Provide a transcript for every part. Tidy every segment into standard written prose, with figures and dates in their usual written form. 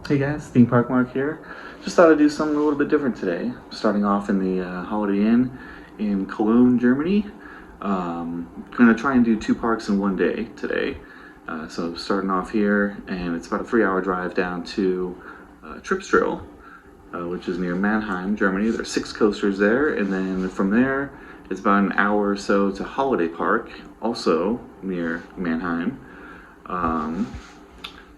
Hey guys, Theme Park Mark here. Just thought I'd do something a little bit different today. Starting off in the Holiday Inn in Cologne, Germany. Gonna try and do two parks in one day today. So starting off here, and it's about a 3-hour drive down to Tripsdrill, which is near Mannheim, Germany. There's 6 coasters there, and then from there, it's about an hour or so to Holidaypark, also near Mannheim.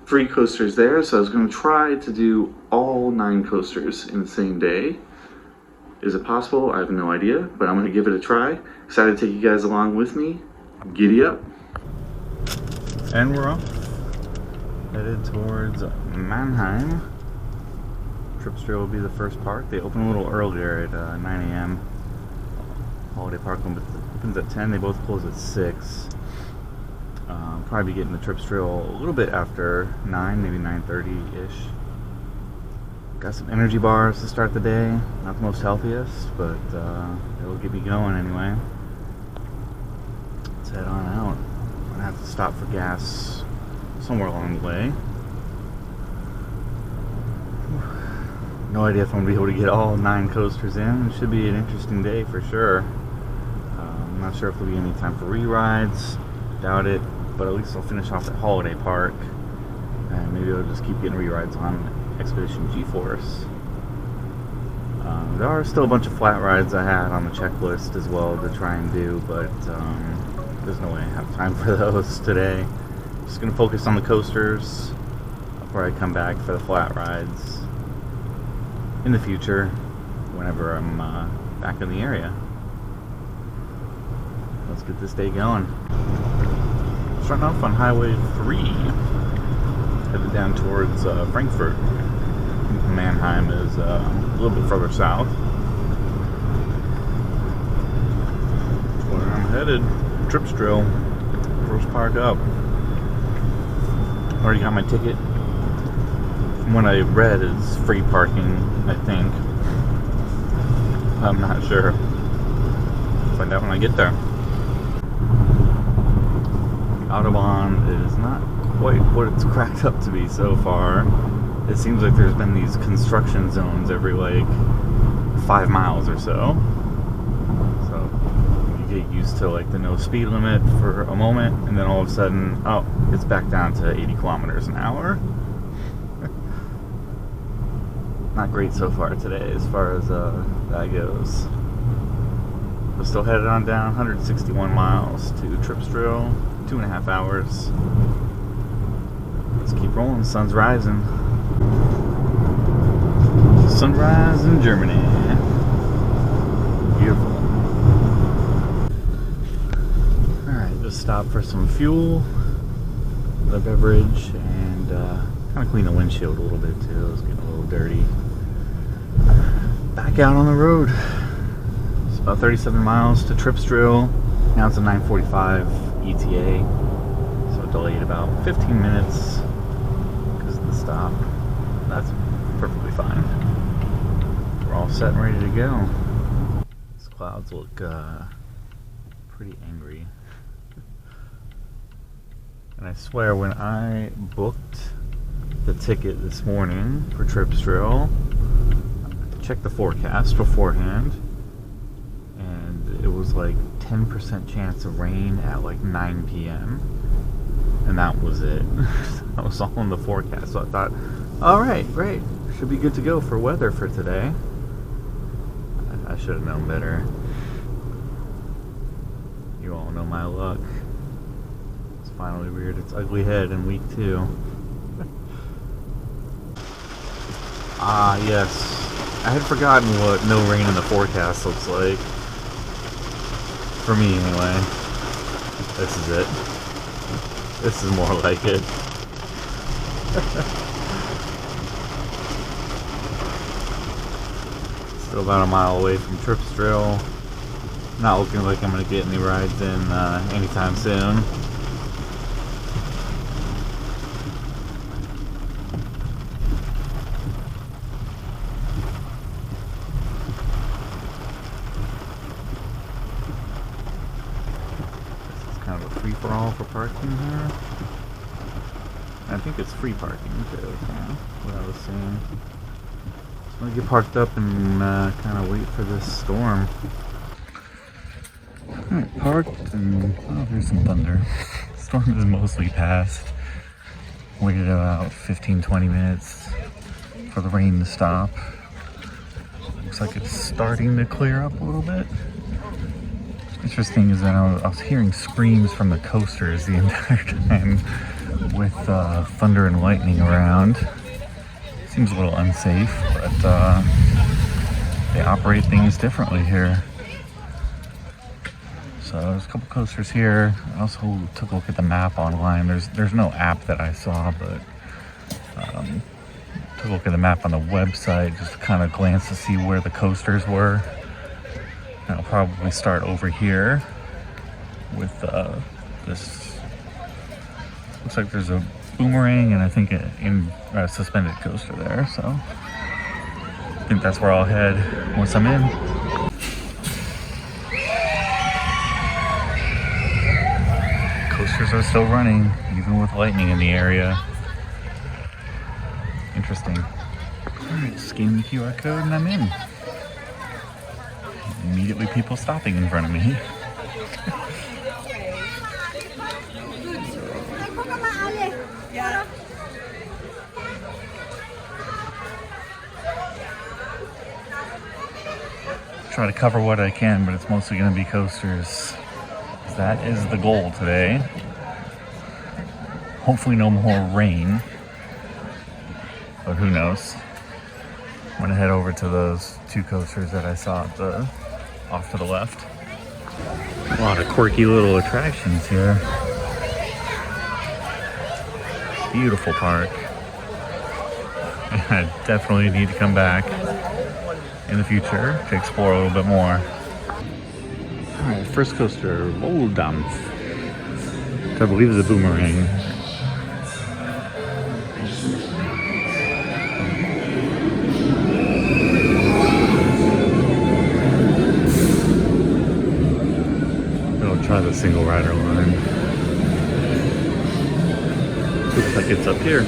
3 coasters there, so I was going to try to do all 9 coasters in the same day. Is it possible? I have no idea, but I'm going to give it a try. Excited to take you guys along with me. Giddy up. And we're off. Headed towards Mannheim. Tripsdrill will be the first park. They open a little earlier at 9 a.m. Holidaypark opens at 10. They both close at 6. Probably getting the Tripsdrill a little bit after 9, maybe 9:30-ish. Got some energy bars to start the day. Not the most healthiest, but it'll get me going anyway. Let's head on out. I'm gonna have to stop for gas somewhere along the way. No idea if I'm gonna be able to get all 9 coasters in. It should be an interesting day for sure. I'm not sure if there'll be any time for re-rides. Doubt it. But at least I'll finish off at Holidaypark, and maybe I'll just keep getting re-rides on Expedition G-Force. There are still a bunch of flat rides I had on the checklist as well to try and do, but there's no way I have time for those today. Just going to focus on the coasters before I come back for the flat rides in the future, whenever I'm back in the area. Let's get this day going. Starting off on Highway 3, headed down towards Frankfurt. Mannheim is a little bit further south. That's where I'm headed. Tripsdrill, first park up. Already got my ticket. From what I read, it's free parking, I think. I'm not sure. Find out when I get there. Autobahn is not quite what it's cracked up to be so far. It seems like there's been these construction zones every like 5 miles or so. So you get used to like the no speed limit for a moment, and then all of a sudden, oh, it's back down to 80 kilometers an hour. Not great so far today as far as that goes. We're still headed on down 161 miles to Tripsdrill. 2.5 hours. Let's keep rolling. Sun's rising. Sunrise in Germany. Beautiful. Alright, just stop for some fuel, a beverage, and kind of clean the windshield a little bit too. It was getting a little dirty. Back out on the road. It's about 37 miles to Tripsdrill. Now it's a 9:45 ETA, so delayed about 15 minutes because of the stop. That's perfectly fine. We're all set and ready to go. These clouds look pretty angry. And I swear, when I booked the ticket this morning for Tripsdrill, I checked the forecast beforehand, and it was like 10% chance of rain at like 9 p.m. and that was it. That was all in the forecast, so I thought, alright, great, should be good to go for weather for today. I should have known better. You all know my luck. It's finally reared its ugly head in week 2. Ah, yes. I had forgotten what no rain in the forecast looks like. For me, anyway. This is it. This is more like it. Still about a mile away from Tripsdrill. Not looking like I'm going to get any rides in anytime soon. Kind of a free-for-all for parking here. I think it's free parking too, so whatever. close soon. I'm gonna get parked up and kind of wait for this storm. Alright, parked and oh, there's some thunder. Storm is mostly past. Waited about 15-20 minutes for the rain to stop. Looks like it's starting to clear up a little bit. Interesting is that I was hearing screams from the coasters the entire time with thunder and lightning around. Seems a little unsafe, but they operate things differently here. So there's a couple coasters here. I also took a look at the map online. There's no app that I saw, but took a look at the map on the website, just to kind of glance to see where the coasters were. And I'll probably start over here with this. Looks like there's a boomerang and I think a suspended coaster there. So I think that's where I'll head once I'm in. Coasters are still running, even with lightning in the area. Interesting. Alright, scan the QR code and I'm in. Immediately people stopping in front of me. Try to cover what I can, but it's mostly going to be coasters. That is the goal today. Hopefully no more rain, but who knows. I'm gonna head over to those two coasters that I saw at the off to the left. A lot of quirky little attractions here. Beautiful park. I definitely need to come back in the future to explore a little bit more. Alright, first coaster, Rolldampf, which I believe is a boomerang. I'll try the single rider line. Looks like it's up here.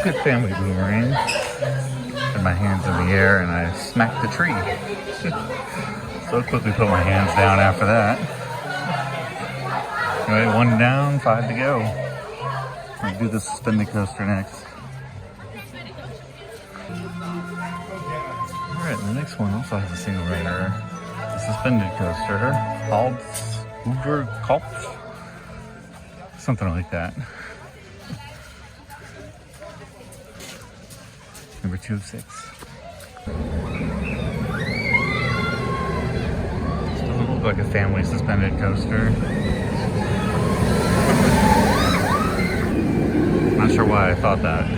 Good family boomerang. Had my hands in the air and I smacked the tree. So quickly put my hands down after that. Anyway, 1 down, 5 to go. I'll do the suspended coaster next. Alright, the next one also has a single rider. The suspended coaster. Hals Uber Kopf. Something like that. Number 2 of 6. This doesn't look like a family suspended coaster. Not sure why I thought that.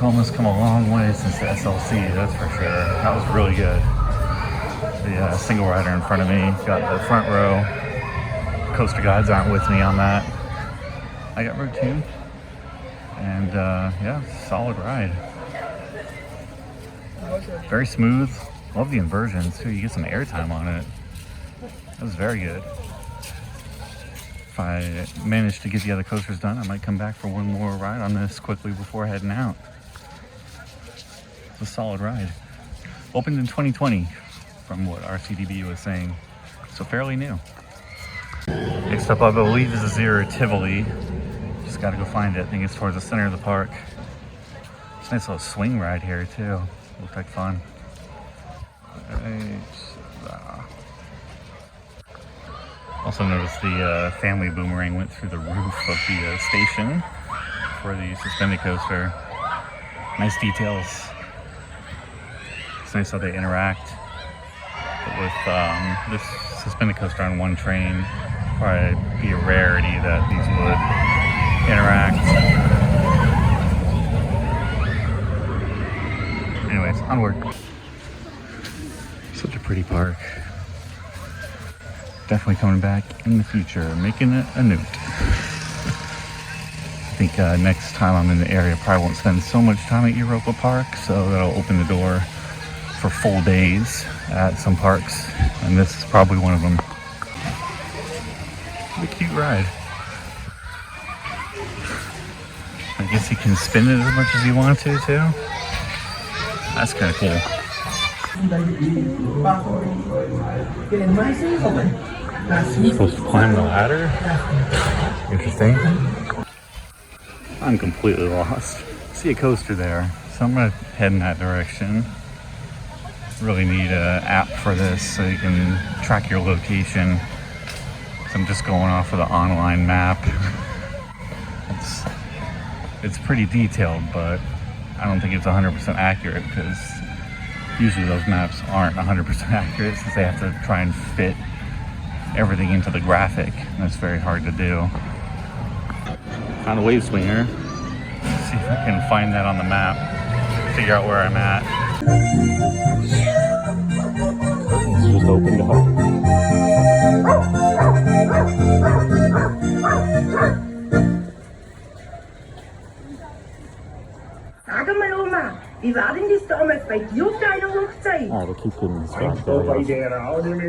Tacoma's come a long way since the SLC, that's for sure. That was really good. The single rider in front of me got the front row. Coaster guides aren't with me on that. I got row 2. And yeah, solid ride. Very smooth. Love the inversions too. You get some airtime on it. That was very good. If I manage to get the other coasters done, I might come back for one more ride on this quickly before heading out. It's a solid ride. Opened in 2020, from what RCDB was saying, so fairly new. Next up, I believe, is a Zero Tivoli. Just gotta go find it. I think it's towards the center of the park. It's a nice little swing ride here too. Looked like fun. Also noticed the family boomerang went through the roof of the station for the suspended coaster. Nice details. It's nice how they interact. But with this suspended coaster on one train, probably be a rarity that these would interact. Anyways, onward. Such a pretty park. Definitely coming back in the future, making it a note. I think next time I'm in the area, probably won't spend so much time at Europa Park, so that'll open the door for full days at some parks, and this is probably one of them. What a cute ride. I guess you can spin it as much as you want to too. That's kind of cool. Supposed to climb the ladder? Interesting. I'm completely lost. See a coaster there, so I'm gonna head in that direction. Really need an app for this so you can track your location. So I'm just going off of the online map. It's pretty detailed, but I don't think it's 100% accurate, because usually those maps aren't 100% accurate since they have to try and fit everything into the graphic. That's very hard to do. Found a wave swinger. Let's see if I can find that on the map, figure out where I'm at. It's just opened up. Sag mal, Oma, wie war denn das damals bei dir auf deiner Hochzeit? Alright, we'll keep getting distracted.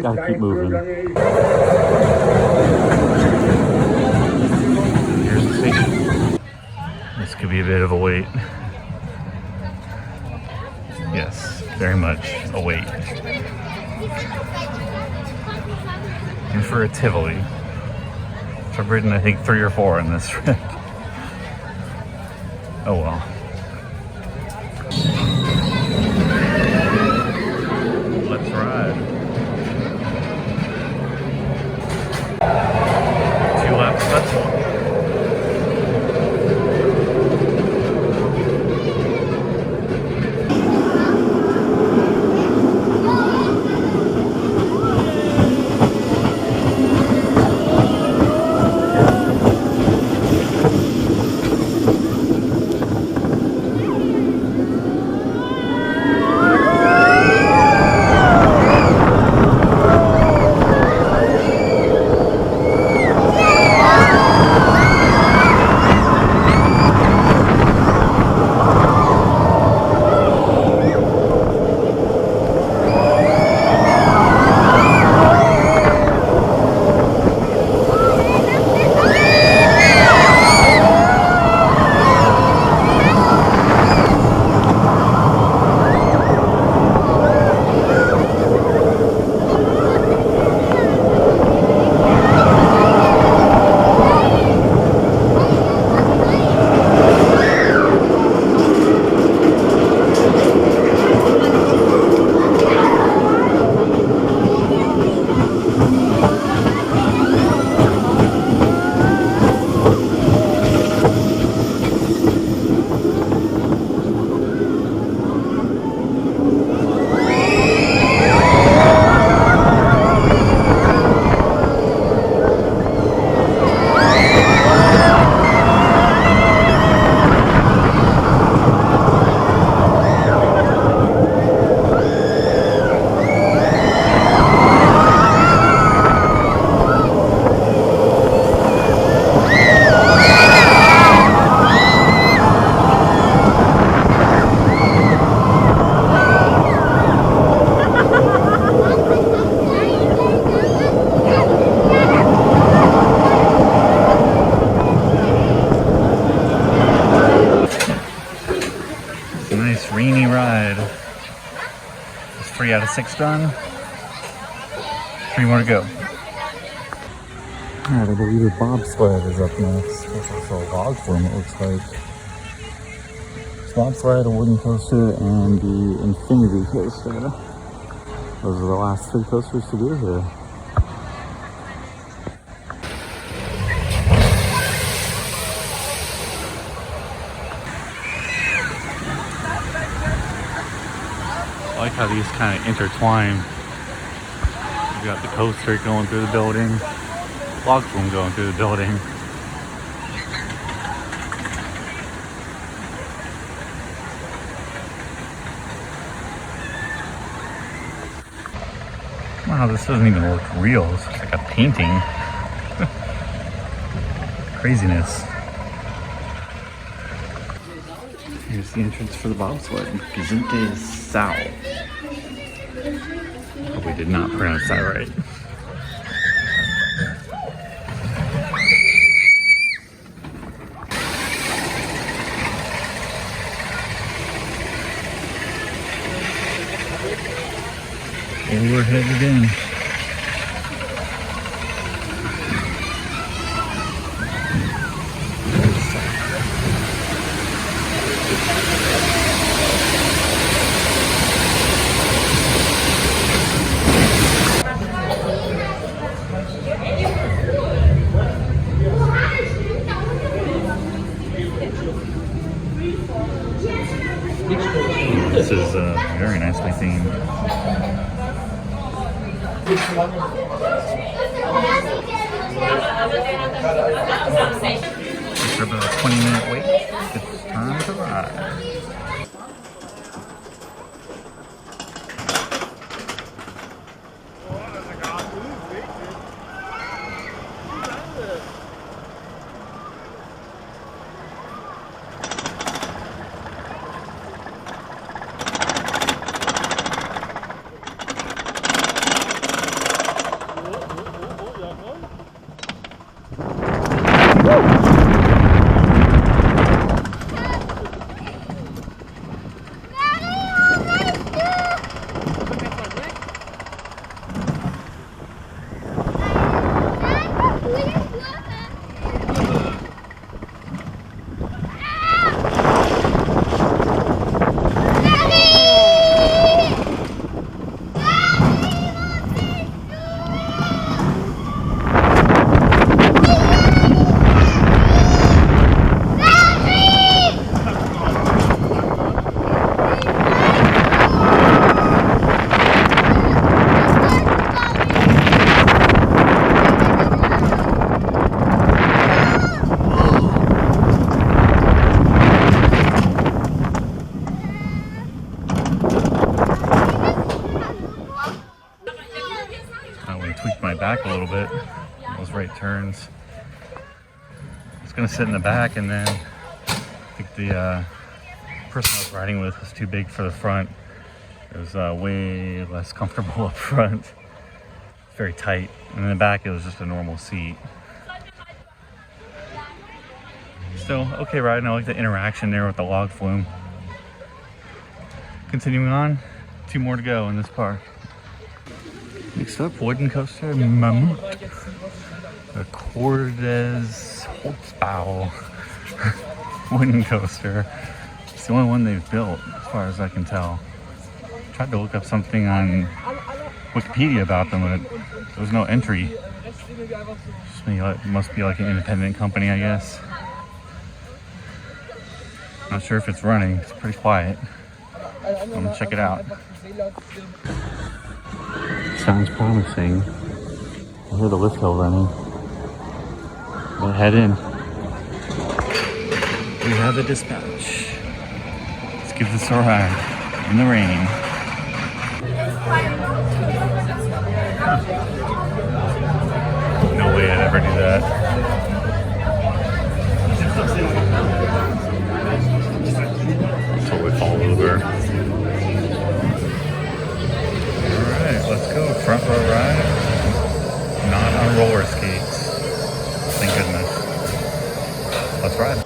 Gotta keep moving. Here's the station. This could be a bit of a wait. Yes, very much a wait. And for a Tivoli. So I've ridden, I think, 3 or 4 in this trip. Oh well. Let's ride. 2 laps, that's all. 3 out of 6 done. 3 more to go. Alright, I believe the bobsled is up next. There's also a log flume, it looks like. It's bobsled, a wooden coaster, and the infinity coaster. Those are the last 3 coasters to do here. I like how these kind of intertwine. You got the coaster going through the building, log flume going through the building. Wow, this doesn't even look real. This looks like a painting. Craziness. Here's the entrance for the bobsled. Gesundheit Sau. Probably did not pronounce that right. And we're headed in. This is very nicely themed. After about a 20-minute wait, it's time to ride. Back a little bit, those right turns. It's gonna sit in the back, and then I think the person I was riding with was too big for the front. It was way less comfortable up front. Very tight, and in the back it was just a normal seat. Still okay ride, and I like the interaction there with the log flume. Continuing on, 2 more to go in this park. Next up, wooden coaster, Mammut. A Cordes Holzbau wooden coaster. It's the only one they've built, as far as I can tell. Tried to look up something on Wikipedia about them, but there was no entry. It must be like an independent company, I guess. Not sure if it's running. It's pretty quiet. I'm gonna check it out. Sounds promising. I hear the lift hill running. We'll head in. We have a dispatch. Let's give this a ride in the rain. No way I'd ever do that. Totally fall over. Let's go, front row ride, not on roller skates, thank goodness. Let's ride.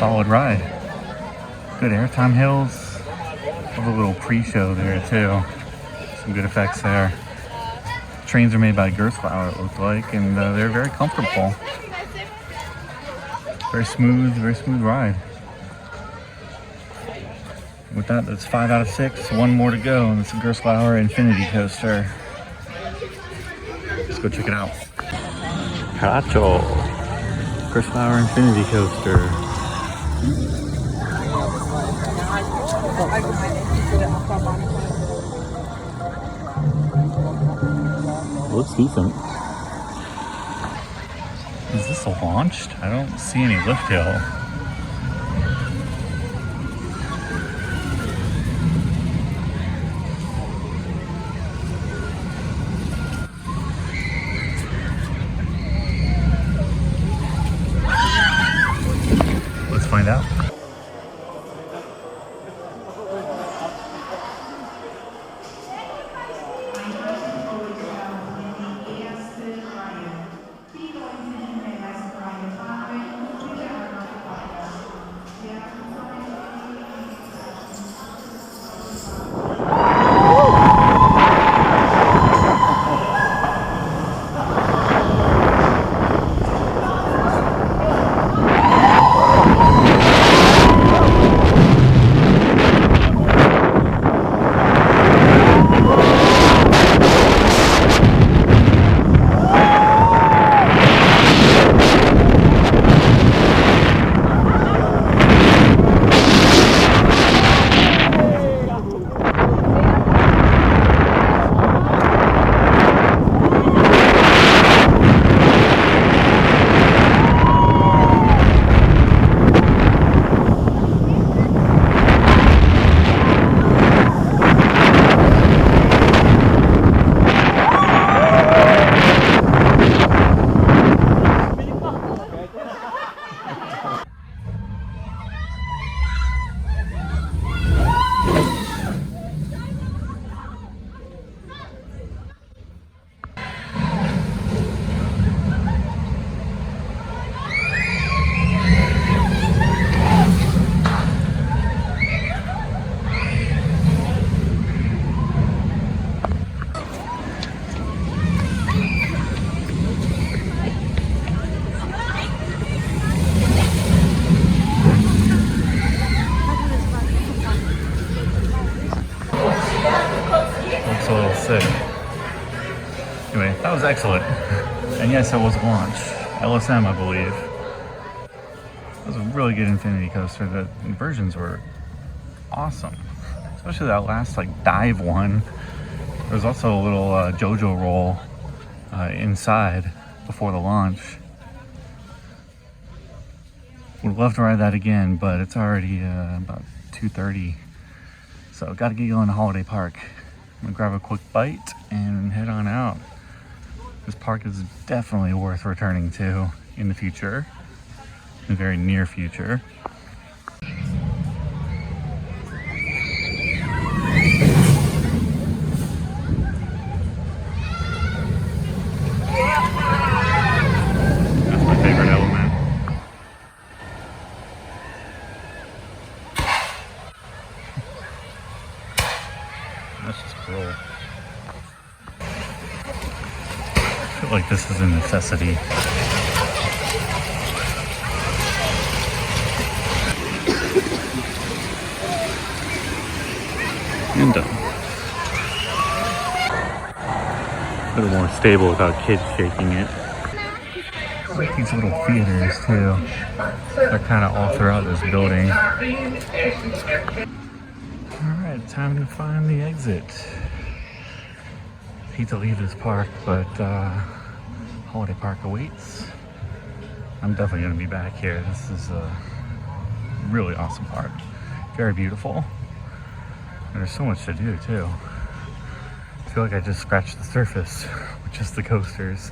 solid ride. Good airtime hills. Have a little pre-show there too. Some good effects there. Trains are made by Gerstlauer, it looked like, and they're very comfortable. Very smooth ride. With that, that's 5 out of 6. One more to go, and it's a Gerstlauer Infinity Coaster. Let's go check it out. Caracho, Gerstlauer Infinity Coaster. Looks decent. Is this launched? I don't see any lift hill. Let's find out. Anyway, that was excellent. And yes, it was a launch. LSM, I believe. It was a really good Infinity Coaster. The inversions were awesome. Especially that last dive one. There was also a little JoJo roll inside before the launch. Would love to ride that again, but it's already about 2:30. So gotta get going to Holiday Park. I'm gonna grab a quick bite and head on out. This park is definitely worth returning to in the future, in the very near future. That's my favorite element. That's just cool. I feel like this is a necessity. And done. A little more stable without kids shaking it. I like these little theaters too. They're kind of all throughout this building. Alright, time to find the exit. Hate to leave this park, but Holiday Park awaits. I'm definitely going to be back here. This is a really awesome park. Very beautiful. And there's so much to do too. I feel like I just scratched the surface with just the coasters.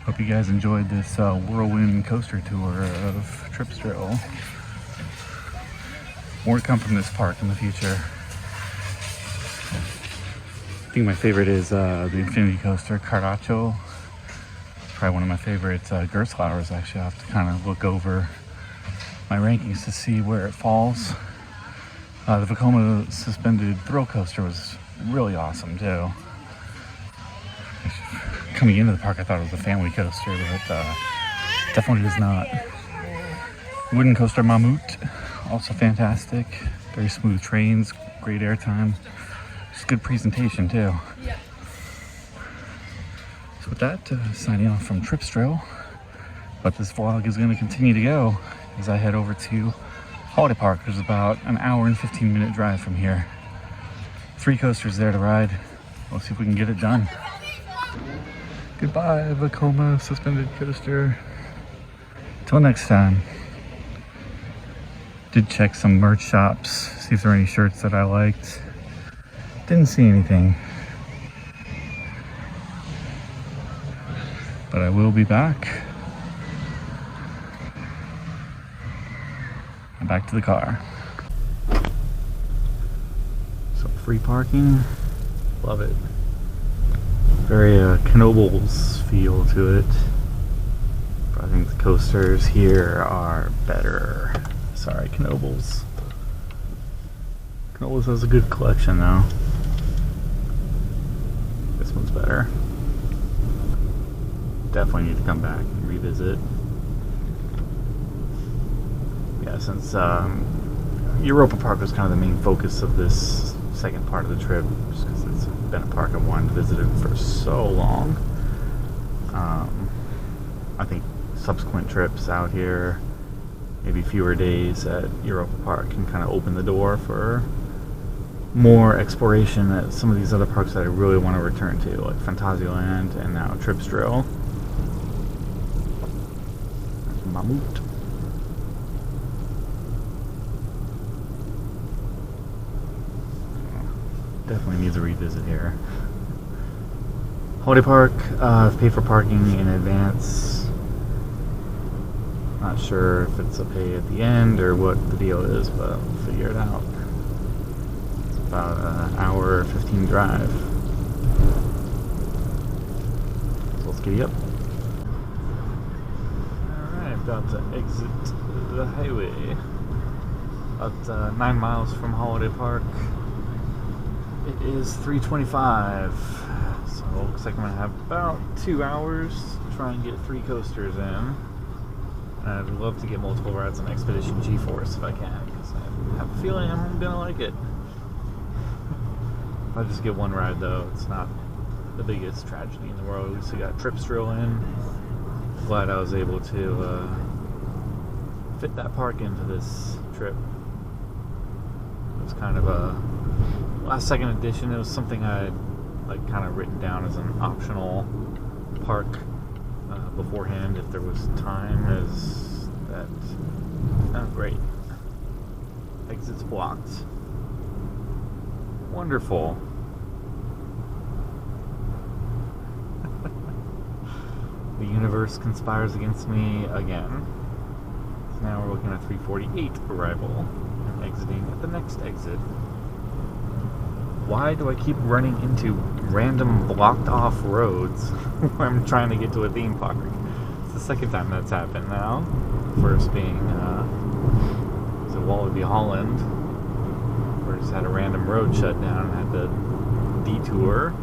Hope you guys enjoyed this whirlwind coaster tour of Tripsdrill. More to come from this park in the future. I think my favorite is the Infinity Coaster, Caracho. Probably one of my favorite Gerstlauers. Actually, I'll have to kind of look over my rankings to see where it falls. The Vekoma suspended thrill coaster was really awesome too. Coming into the park, I thought it was a family coaster, but definitely is not. Wooden coaster Mammut, also fantastic. Very smooth trains, great airtime. Just good presentation too. So with that, signing off from Tripsdrill. But this vlog is going to continue to go as I head over to Holidaypark. There's about an hour and 15-minute drive from here. 3 coasters there to ride. We'll see if we can get it done. Goodbye, Vekoma suspended coaster. Till next time. Did check some merch shops, see if there are any shirts that I liked. Didn't see anything. But I will be back. And back to the car. So free parking. Love it. Very Knoebels feel to it. But I think the coasters here are better. Sorry, Knoebels. Knoebels has a good collection though. This one's better. Definitely need to come back and revisit. Yeah, since Europa Park was kind of the main focus of this second part of the trip, just because it's been a park I've wanted to visit it for so long. I think subsequent trips out here, maybe fewer days at Europa Park, can kind of open the door for more exploration at some of these other parks that I really want to return to, like Phantasialand and now Tripsdrill. Mammut. Definitely needs a revisit here. Holiday Park, I've paid for parking in advance. Not sure if it's a pay at the end or what the deal is, but I'll figure it out. About an hour 15 drive. So let's giddy up. Alright, about to exit the highway. About 9 miles from Holiday Park. It is 3:25, so it looks like I'm going to have about 2 hours to try and get 3 coasters in. I'd love to get multiple rides on Expedition G-Force if I can, because I have a feeling I'm going to like it. If I just get one ride though, it's not the biggest tragedy in the world. At least we got Tripsdrill in. Glad I was able to fit that park into this trip. It was kind of a last second addition. It was something I had like kind of written down as an optional park beforehand if there was time. Is that great? Exits blocked. Wonderful. The universe conspires against me again. So now we're looking at 3:48 arrival and exiting at the next exit. Why do I keep running into random blocked off roads where I'm trying to get to a theme park? It's the second time that's happened now. First being Wallaby Holland, where I just had a random road shut down and had to detour.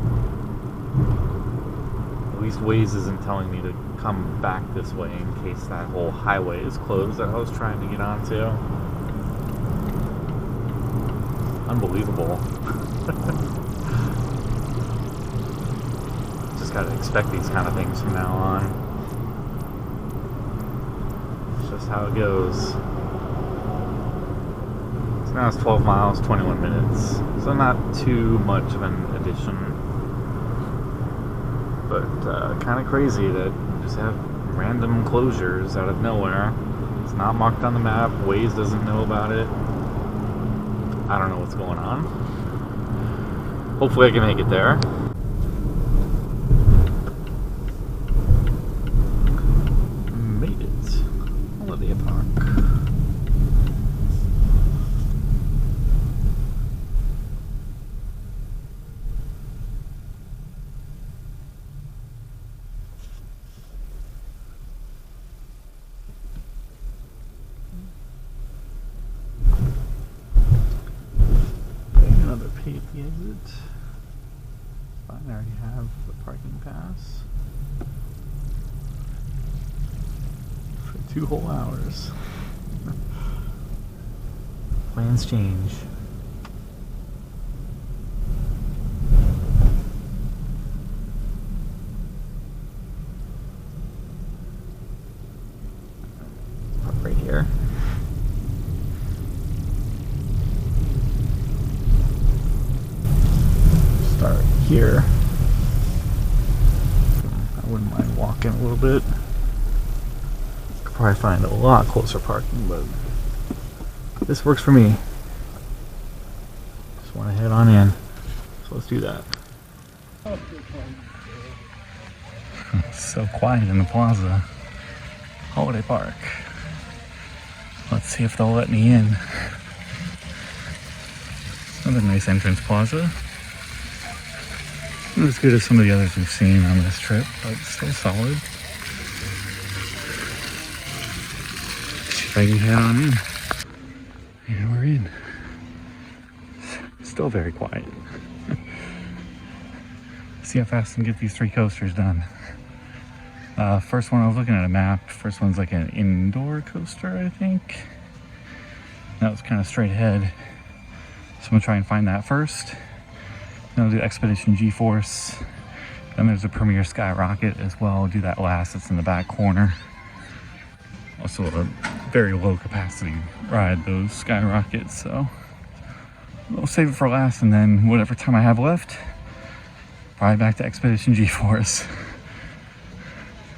At least Waze isn't telling me to come back this way in case that whole highway is closed that I was trying to get onto. Unbelievable. Just gotta expect these kind of things from now on. It's just how it goes. So now it's 12 miles, 21 minutes. So not too much of an addition. But kind of crazy that you just have random closures out of nowhere. It's not marked on the map. Waze doesn't know about it. I don't know what's going on. Hopefully I can make it there. Made it. Holiday Park. pay at the exit. Fine, I already have the parking pass. For 2 whole hours. Plans change. Right here. Start here. I wouldn't mind walking a little bit. Could probably find a lot closer parking, but this works for me. Just want to head on in. So let's do that. It's so quiet in the plaza. Holiday Park. Let's see if they'll let me in. Another nice entrance plaza. Not as good as some of the others we've seen on this trip, but still solid. See if I can head on in. And we're in. Still very quiet. See how fast I can get these 3 coasters done. First one, I was looking at a map. First one's like an indoor coaster, I think. That was kind of straight ahead. So I'm gonna try and find that first. Then I'll do Expedition G-Force. Then there's a Premier Skyrocket as well. I'll do that last, it's in the back corner. Also a very low capacity ride, those Skyrockets, so I'll save it for last, and then whatever time I have left, probably back to Expedition G-Force.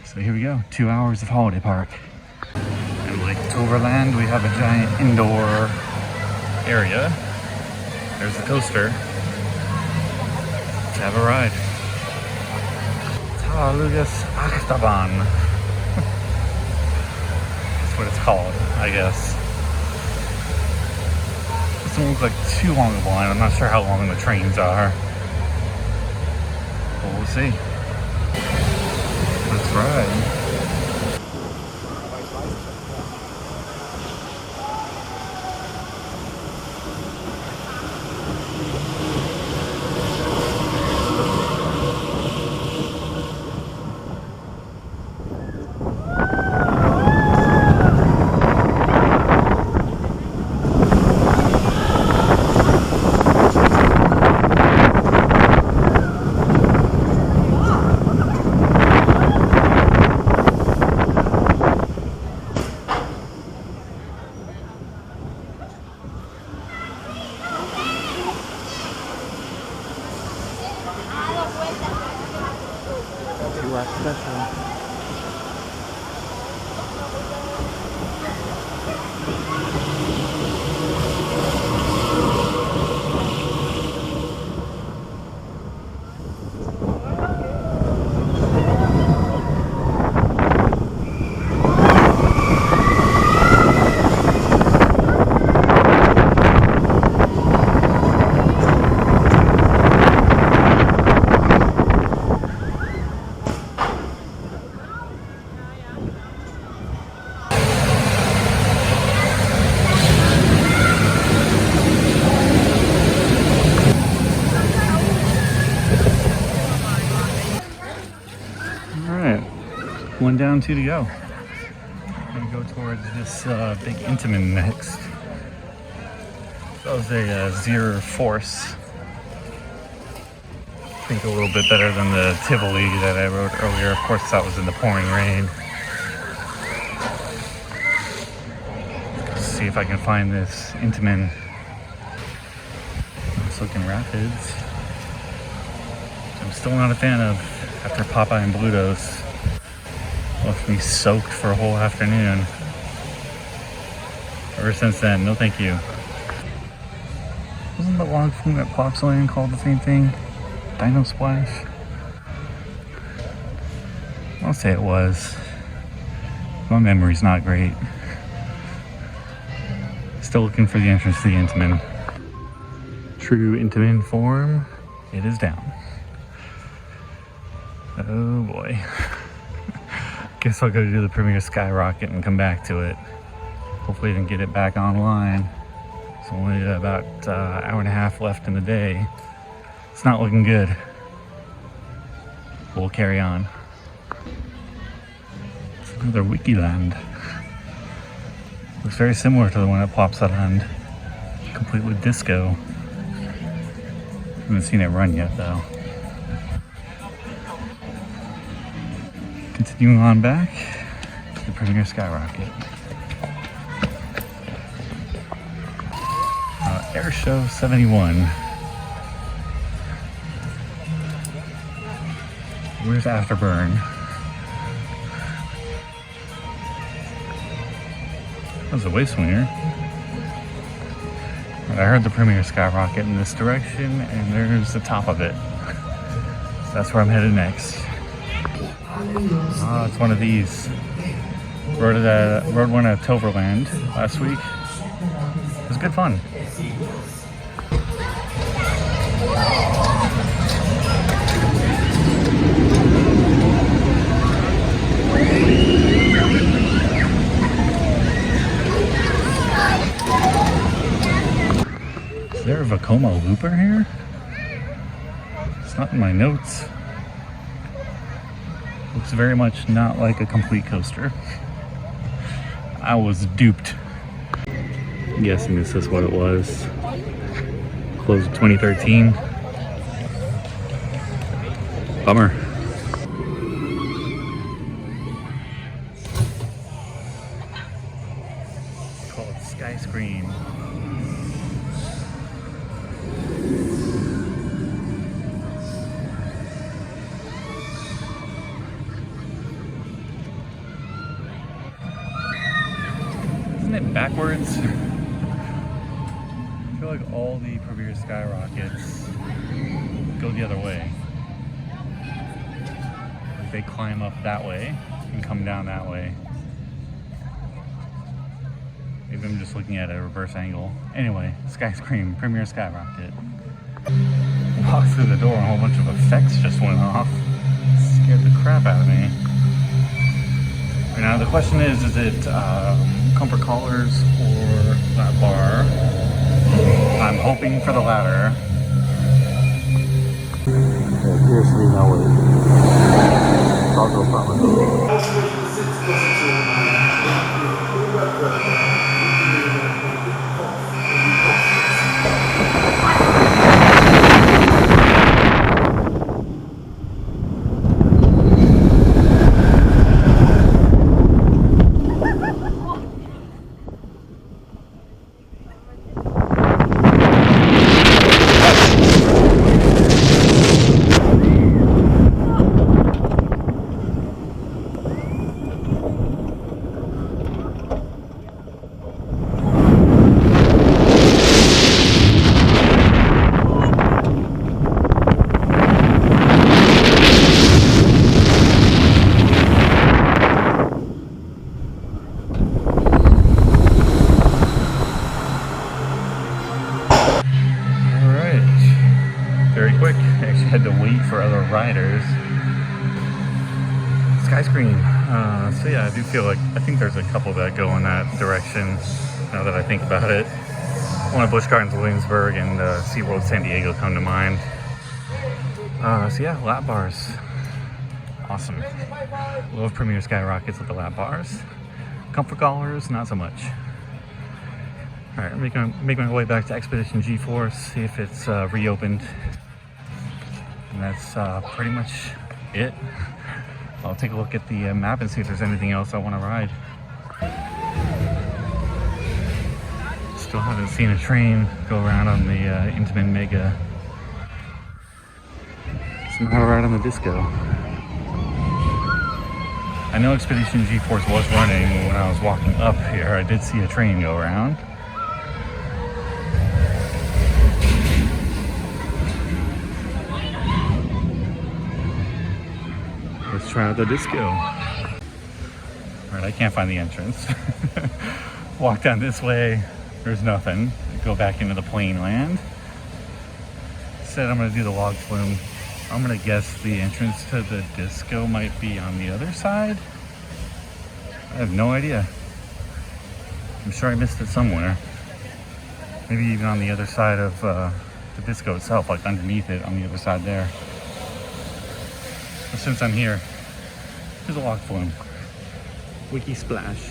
So here we go, 2 hours of Holiday Park. And like Toverland, we have a giant indoor area. There's the coaster. Let's have a ride. Talugas Achterbahn. That's what it's called, I guess. This doesn't look like too long of a line. I'm not sure how long the trains are. But we'll see. Let's ride. One down, 2 to go. I'm gonna go towards this big Intamin next. That was a Zero Force. I think a little bit better than the Tivoli that I rode earlier. Of course, that was in the pouring rain. Let's see if I can find this Intamin. It's looking rapids. I'm still not a fan of after Popeye and Bluto's. Left me soaked for a whole afternoon. Ever since then, no thank you. Wasn't the log flume at Plopsaland called the same thing? Dino Splash? I'll say it was. My memory's not great. Still looking for the entrance to the Intamin. True Intamin form, it is down. Oh boy. Guess I'll go do the Premier Skyrocket and come back to it. Hopefully I can get it back online It's only about hour and a half left in the day. It's not looking good. We'll carry on. It's another Wikiland. Looks very similar to the one at Plopsaland. Complete with disco. Haven't seen it run yet though. Continuing on back to the Premier Skyrocket. Air Show 71. Where's Afterburn? That was a wave swinger. I heard the Premier Skyrocket in this direction, and there's the top of it. So that's where I'm headed next. It's one of these. Rode one at Toverland last week. It was good fun. Is there a Vekoma looper here? It's not in my notes. Looks very much not like a complete coaster. I was duped. I'm guessing this is what it was. Closed 2013. Bummer. It's called Sky Scream. Isn't it backwards? I feel like all the Premier Skyrockets go the other way. Like they climb up that way and come down that way. Maybe I'm just looking at a reverse angle. Anyway, Sky Scream, Premier Skyrocket. Walked through the door and a whole bunch of effects just went off. It scared the crap out of me. Now the question is it comfort collars or lap bar? I'm hoping for the latter. It appears to be that way. I'll go front. Had to wait for other riders. Sky Scream. So yeah, I do feel like I think there's a couple that go in that direction. Now that I think about it, one at Busch Gardens Williamsburg and SeaWorld San Diego come to mind. So yeah, lap bars. Awesome. Love Premier Skyrockets with the lap bars. Comfort collars, not so much. All right, I'm make my way back to Expedition G-Force, see if it's reopened. And that's pretty much it. I'll take a look at the map and see if there's anything else I want to ride. Still haven't seen a train go around on the Intamin Mega. Somehow ride on the disco. I know Expedition G-Force was running when I was walking up here. I did see a train go around. Let's try out the disco. Alright, I can't find the entrance. Walk down this way, there's nothing. Go back into the plain land. Said I'm gonna do the log flume. I'm gonna guess the entrance to the disco might be on the other side. I have no idea. I'm sure I missed it somewhere. Maybe even on the other side of the disco itself, like underneath it on the other side there. But since I'm here, there's a walk flume. Wiki splash.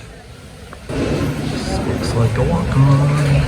This looks like a walk on.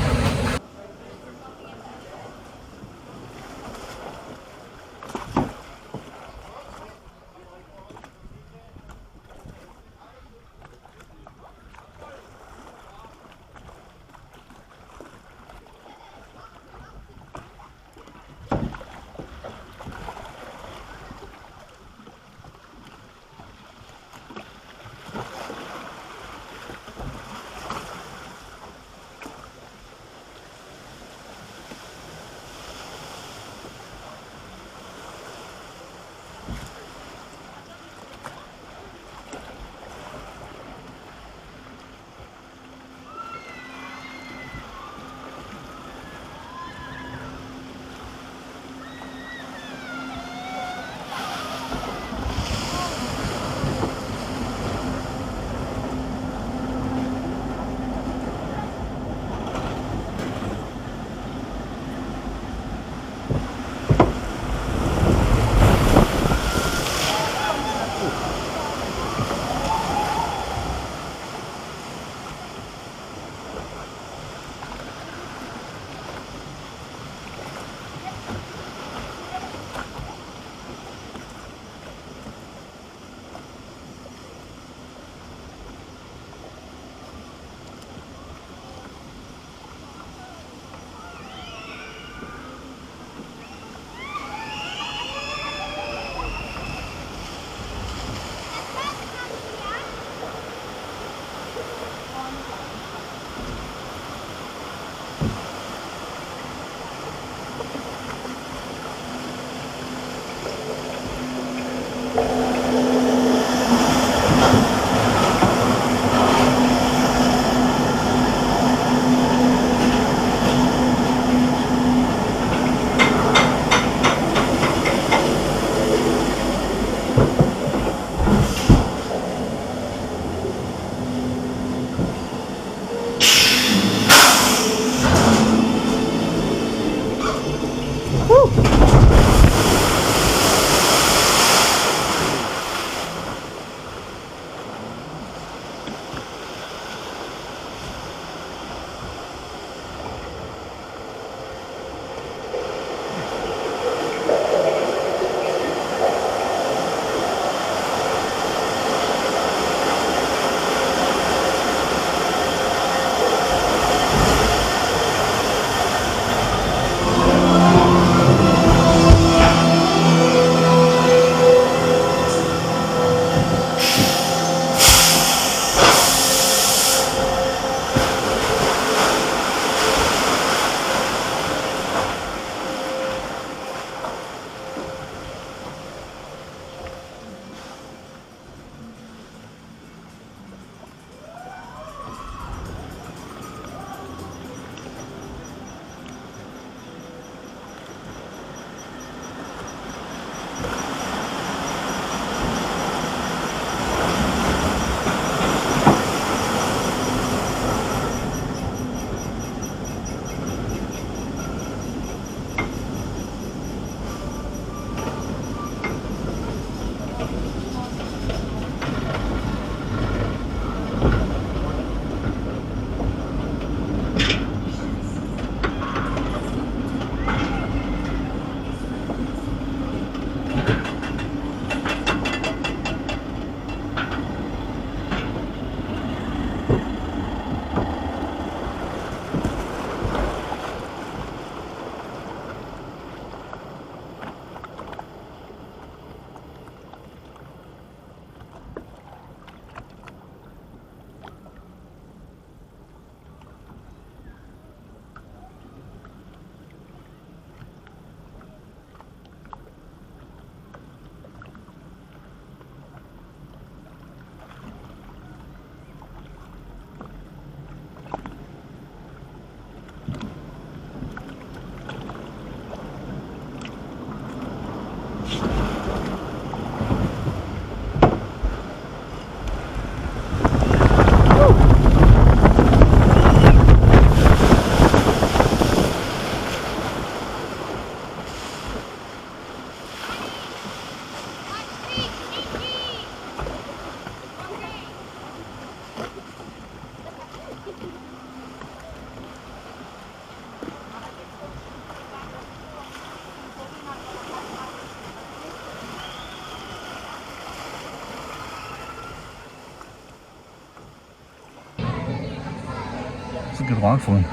good walk for him.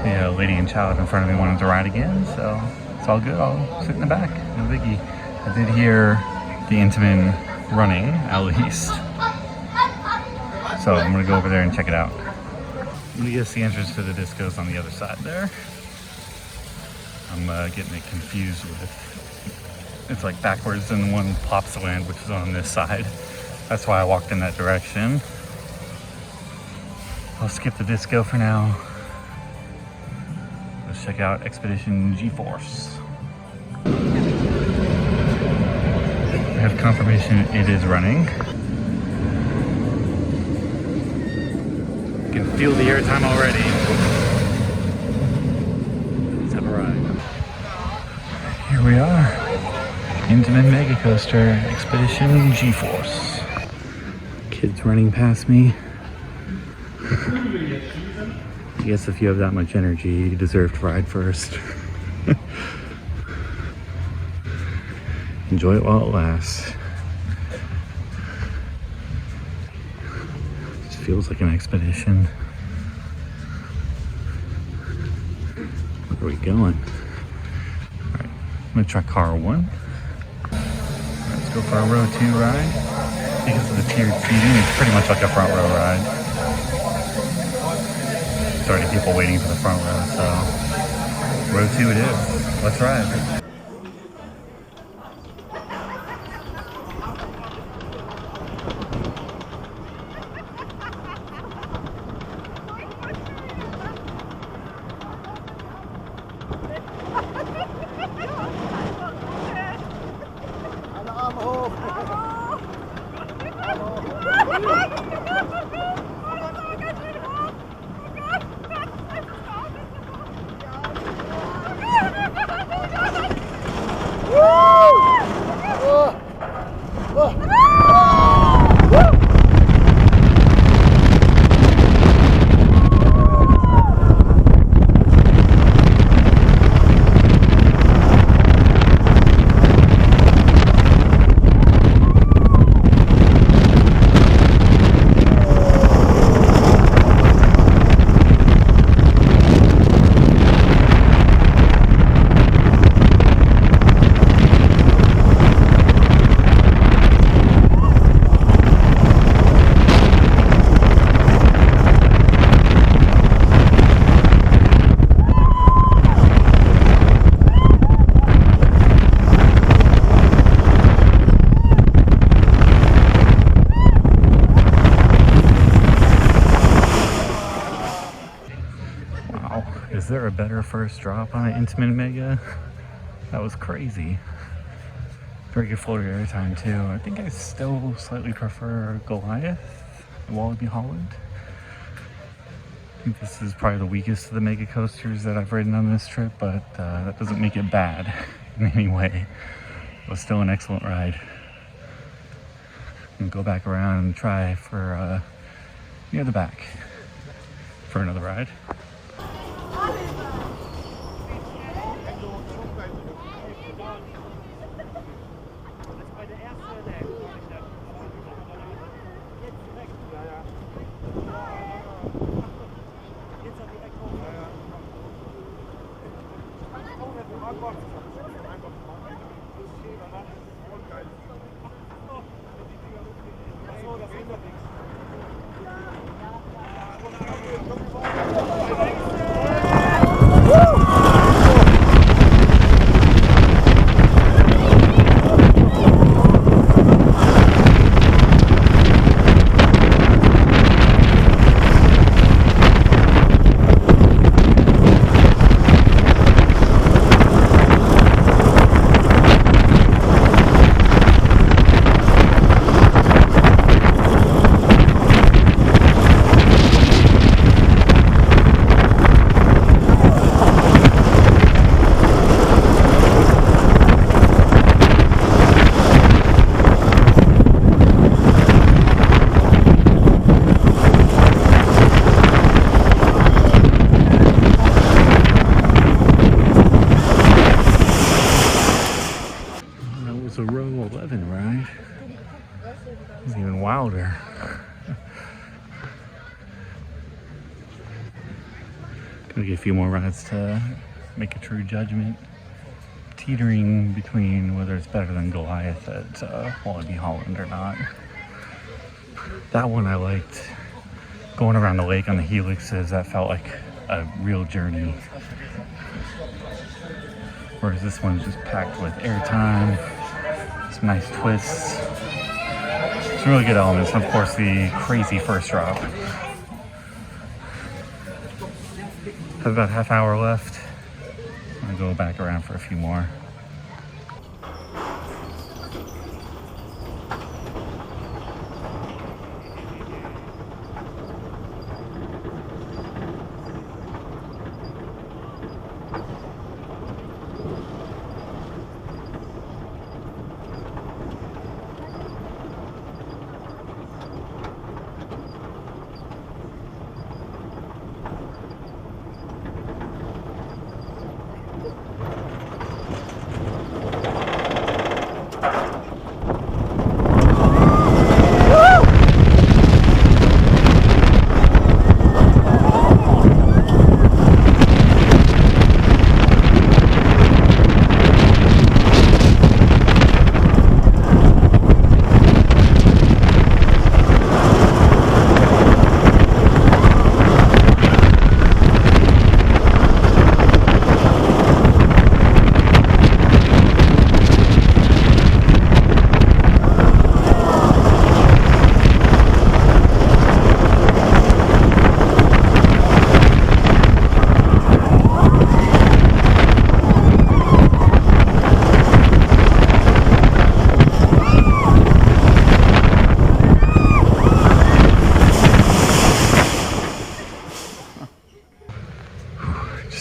The lady and child in front of me wanted to ride again, so it's all good. I'll sit in the back, no biggie. I did hear the Intamin running, at least. So I'm gonna go over there and check it out. I'm gonna guess the entrance to the disco's on the other side there. I'm getting it confused with, it's like backwards and one Pops Land, which is on this side. That's why I walked in that direction. I'll skip the disco for now. Let's check out Expedition G-Force. I have confirmation it is running. You can feel the airtime already. Let's have a ride. Here we are. Intamin Mega Coaster, Expedition G-Force. Kids running past me. I guess if you have that much energy, you deserve to ride first. Enjoy it while it lasts. Just feels like an expedition. Where are we going? Alright, I'm gonna try car 1. Let's go for a row 2 ride. Because of the tiered seating, it's pretty much like a front row ride. There's already people waiting for the front row, so row 2 it is. Let's ride. Is there a better first drop on an Intamin Mega? That was crazy. Very good floater airtime too. I think I still slightly prefer Goliath, Wallaby Holland. I think this is probably the weakest of the Mega Coasters that I've ridden on this trip, but that doesn't make it bad in any way. It was still an excellent ride. And go back around and try for near the back for another ride. Gonna get a few more rides to make a true judgment. Teetering between whether it's better than Goliath at Walibi Holland or not. That one I liked. Going around the lake on the helixes, that felt like a real journey. Whereas this one's just packed with airtime, some nice twists, some really good elements, and of course the crazy first drop. Have about half hour left. I'm gonna go back around for a few more.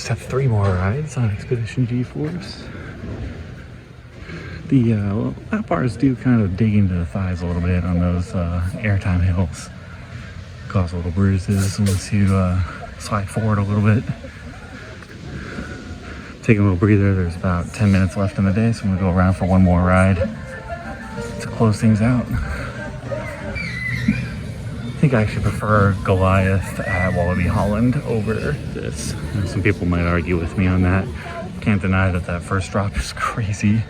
Have 3 more rides on Expedition G-Force. The lap bars do kind of dig into the thighs a little bit on those airtime hills. Cause little bruises once you slide forward a little bit. Taking a little breather. There's about 10 minutes left in the day, so I'm gonna go around for one more ride to close things out. I think I actually prefer Goliath at Walibi Holland over this. And some people might argue with me on that. Can't deny that that first drop is crazy.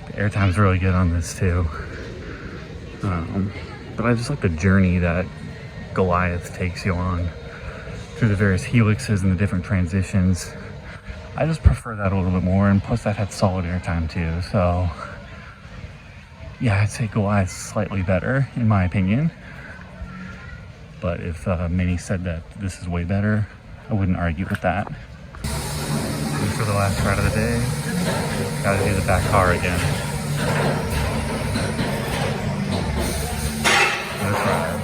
The airtime's really good on this too. But I just like the journey that Goliath takes you on through the various helixes and the different transitions. I just prefer that a little bit more, and plus that had solid airtime too. So yeah, I'd say Goliath's slightly better in my opinion. But if many said that this is way better, I wouldn't argue with that. And for the last ride of the day, gotta do the back car again. Let's ride.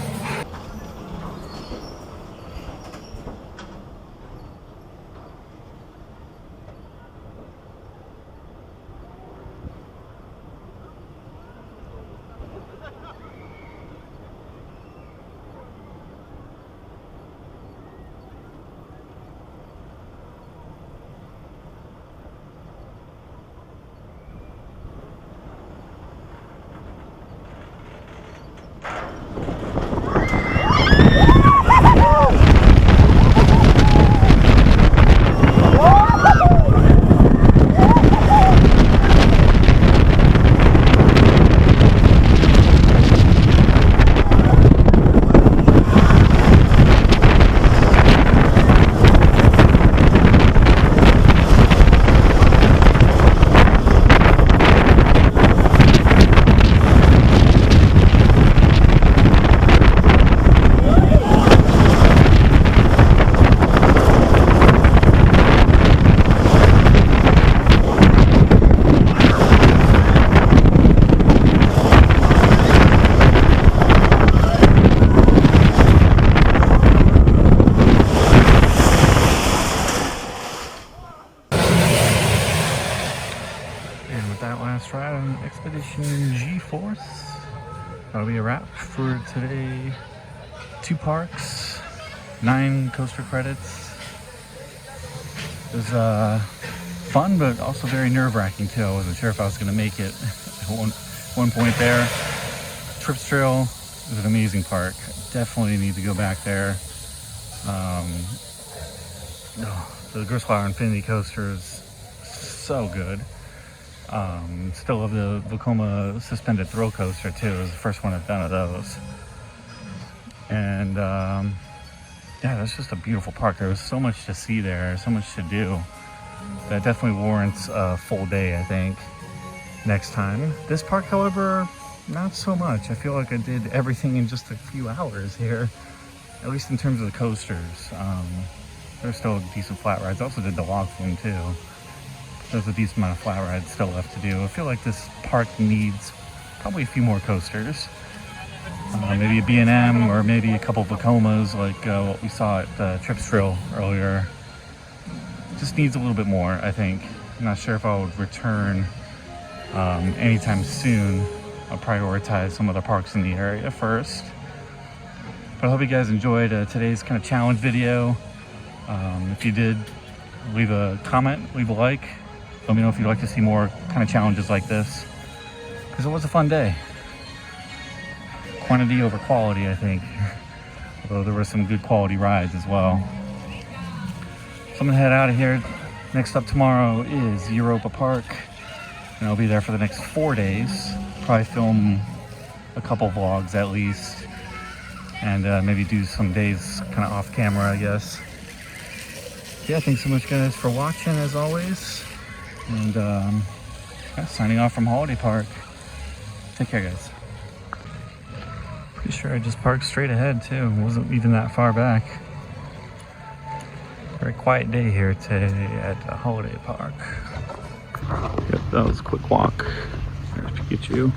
Expedition G-Force. That'll be a wrap for today. 2 parks, 9 coaster credits. It was fun, but also very nerve-wracking too. I wasn't sure if I was going to make it at one point there. Tripsdrill is an amazing park. Definitely need to go back there. Oh, the Griswold Infinity Coaster is so good. Still love the Vekoma suspended thrill coaster too. It was the first one I've done of those. And yeah, that's just a beautiful park. There was so much to see there, so much to do. That definitely warrants a full day, I think, next time. This park, however, not so much. I feel like I did everything in just a few hours here, at least in terms of the coasters. There's still decent flat rides. I also did the log flume too. There's a decent amount of flat rides still left to do. I feel like this park needs probably a few more coasters. Maybe a B&M or maybe a couple of Vekomas like what we saw at Tripsdrill earlier. Just needs a little bit more, I think. I'm not sure if I would return anytime soon. I'll prioritize some other parks in the area first. But I hope you guys enjoyed today's kind of challenge video. If you did, leave a comment, leave a like. Let me know if you'd like to see more kind of challenges like this, because it was a fun day. Quantity over quality, I think. Although there were some good quality rides as well. So I'm gonna head out of here. Next up tomorrow is Europa Park, and I'll be there for the next 4 days. Probably film a couple vlogs at least, and maybe do some days kind of off camera, I guess. Yeah, thanks so much guys for watching as always, and yeah, signing off from Holiday Park. Take care guys. Pretty sure I just parked straight ahead too, wasn't even that far back. Very quiet day here today at Holiday Park. Yep, that was a quick walk. There's Pikachu.